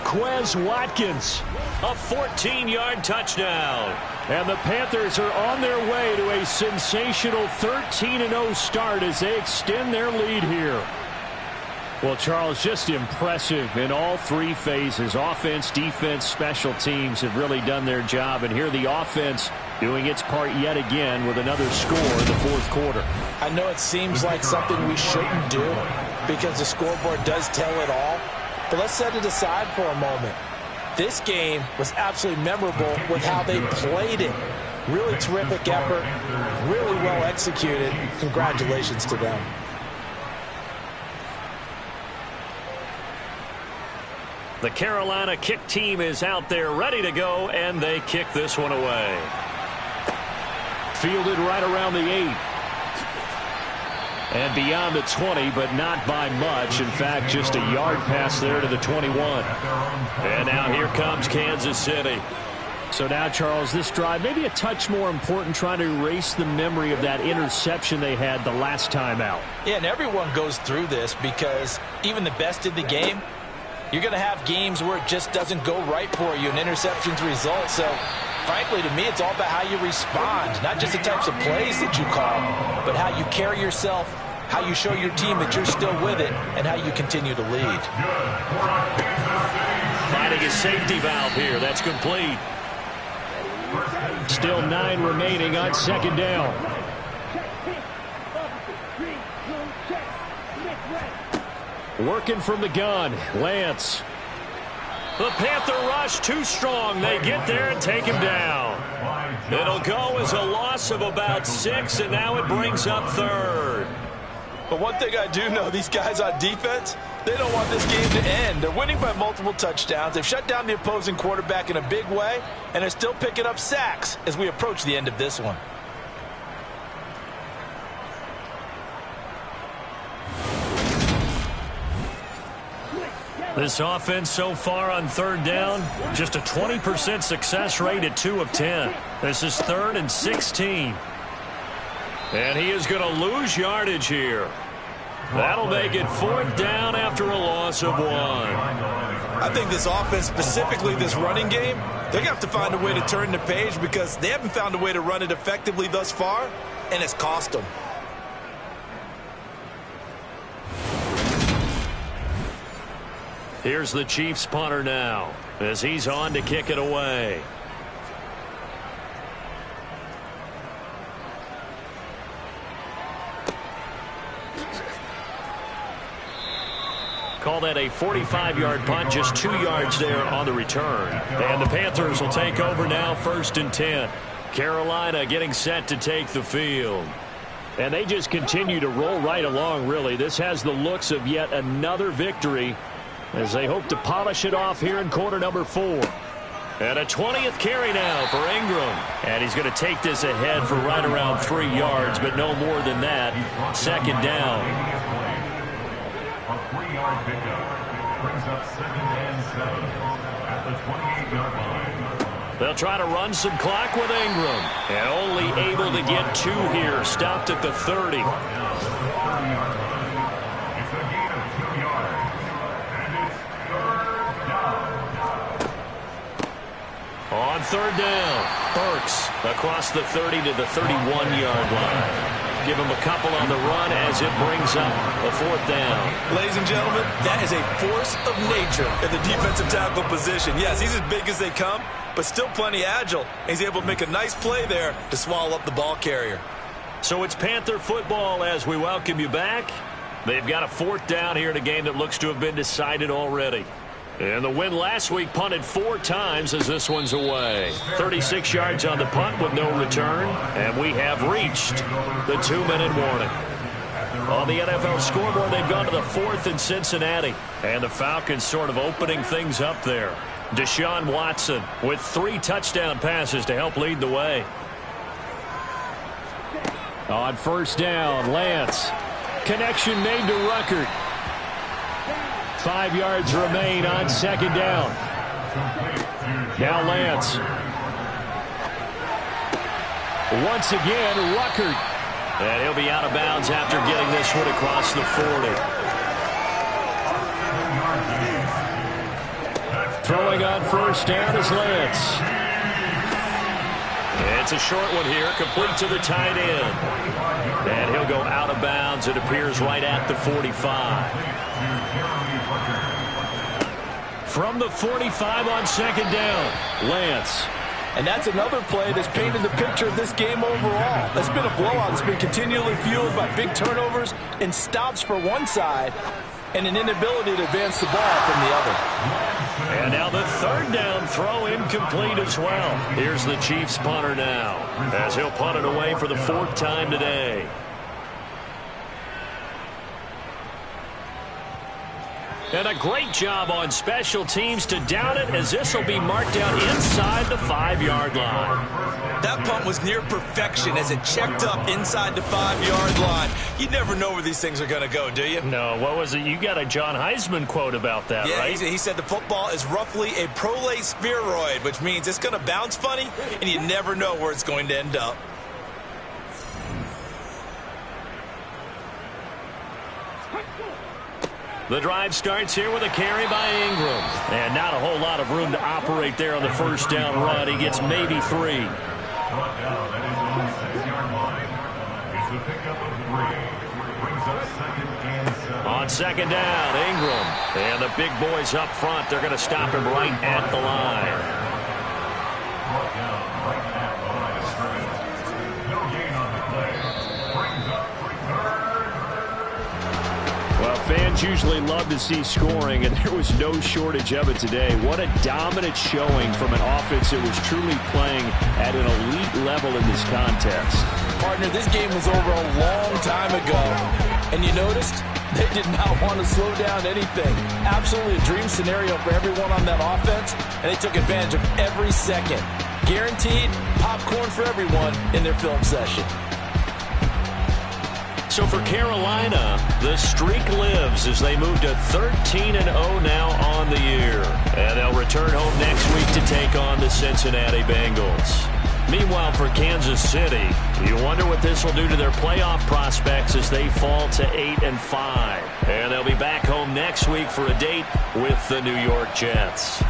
Quez Watkins. A 14-yard touchdown. And the Panthers are on their way to a sensational 13-0 start as they extend their lead here. Well, Charles, just impressive in all 3 phases. Offense, defense, special teams have really done their job. And here the offense doing its part yet again with another score in the 4th quarter. I know it seems like something we shouldn't do because the scoreboard does tell it all. But let's set it aside for a moment. This game was absolutely memorable with how they played it. Really terrific effort, really well executed. Congratulations to them. The Carolina kick team is out there ready to go, and they kick this one away. Fielded right around the 8. And beyond the 20, but not by much. In fact, just a yard pass there to the 21. And now here comes Kansas City. So now, Charles, this drive maybe a touch more important, trying to erase the memory of that interception they had the last time out. Yeah, and everyone goes through this because even the best in the game, you're going to have games where it just doesn't go right for you, and interceptions result. So, frankly, to me, it's all about how you respond, not just the types of plays that you call, but how you carry yourself, how you show your team that you're still with it, and how you continue to lead. Finding a safety valve here. That's complete. Still 9 remaining on 2nd down. Working from the gun, Lance. The Panther rush too strong. They get there and take him down. It'll go as a loss of about 6, and now it brings up 3rd. But one thing I do know, these guys on defense, they don't want this game to end. They're winning by multiple touchdowns. They've shut down the opposing quarterback in a big way, and they're still picking up sacks as we approach the end of this one. This offense so far on 3rd down, just a 20% success rate at 2 of 10. This is 3rd and 16. And he is going to lose yardage here. That'll make it 4th down after a loss of 1. I think this offense, specifically this running game, they're going to have to find a way to turn the page because they haven't found a way to run it effectively thus far, and it's cost them. Here's the Chiefs punter now as he's on to kick it away. Call that a 45-yard punt, just 2 yards there on the return. And the Panthers will take over now, 1st and 10. Carolina getting set to take the field. And they just continue to roll right along, really. This has the looks of yet another victory as they hope to polish it off here in quarter number 4. And a 20th carry now for Ingram. And he's going to take this ahead for right around 3 yards, but no more than that. 2nd down. A 3-yard pickup brings up 2nd and 7 at the 28-yard line. They'll try to run some clock with Ingram. And only able to get 2 here. Stopped at the 30. On 3rd down, Burks across the 30 to the 31-yard line. give him a couple on the run as it brings up a 4th down. Ladies and gentlemen, that is a force of nature at the defensive tackle position. Yes, he's as big as they come, but still plenty agile. He's able to make a nice play there to swallow up the ball carrier. So it's Panther football as we welcome you back. They've got a 4th down here in a game that looks to have been decided already. And the win last week punted 4 times as this one's away. 36 yards on the punt with no return. And we have reached the 2-minute warning. On the NFL scoreboard, they've gone to the 4th in Cincinnati. And the Falcons sort of opening things up there. Deshaun Watson with 3 touchdown passes to help lead the way. On 1st down, Lance. Connection made to Ruckert. 5 yards remain on 2nd down. Now Lance. Once again, Ruckert. And he'll be out of bounds after getting this one across the 40. Throwing on 1st down is Lance. It's a short one here, complete to the tight end. And he'll go out of bounds, it appears, right at the 45. From the 45 on 2nd down, Lance. And that's another play that's painted the picture of this game overall. That's been a blowout. It's been continually fueled by big turnovers and stops for one side and an inability to advance the ball from the other. And now the 3rd down throw incomplete as well. Here's the Chiefs punter now as he'll punt it away for the 4th time today. And a great job on special teams to down it as this will be marked out inside the 5-yard line. That punt was near perfection as it checked up inside the 5-yard line. You never know where these things are going to go, do you? No, what was it? You got a John Heisman quote about that, yeah, right? He said the football is roughly a prolate spheroid, which means it's going to bounce funny, and you never know where it's going to end up. The drive starts here with a carry by Ingram. And not a whole lot of room to operate there on the 1st down run. He gets maybe 3. On 2nd down, Ingram. And the big boys up front, they're going to stop him right at the line. Fans usually love to see scoring, and there was no shortage of it today. What a dominant showing from an offense that was truly playing at an elite level in this contest. Partner, this game was over a long time ago, and you noticed they did not want to slow down anything. Absolutely a dream scenario for everyone on that offense, and they took advantage of every second. Guaranteed popcorn for everyone in their film session. So for Carolina, the streak lives as they move to 13-0 now on the year. And they'll return home next week to take on the Cincinnati Bengals. Meanwhile, for Kansas City, you wonder what this will do to their playoff prospects as they fall to 8-5. And they'll be back home next week for a date with the New York Jets.